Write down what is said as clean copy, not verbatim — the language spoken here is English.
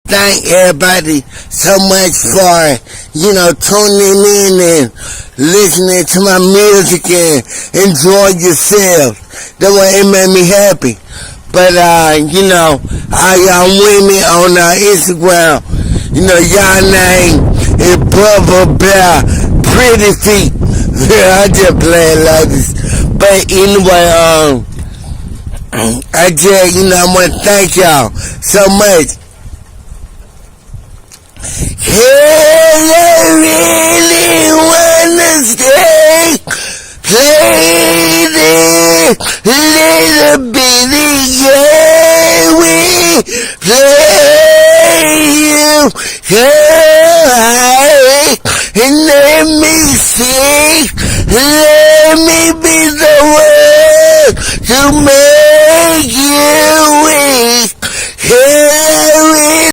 thank everybody so much for, tuning in and listening to my music and enjoy yourselves. That way it made me happy. But, all y'all women on Instagram, y'all name is Bubba Bear Pretty Feet. I just play like this. But anyway, I want to thank y'all so much. Hey, I really wanna stay, play this little bitty game we play you.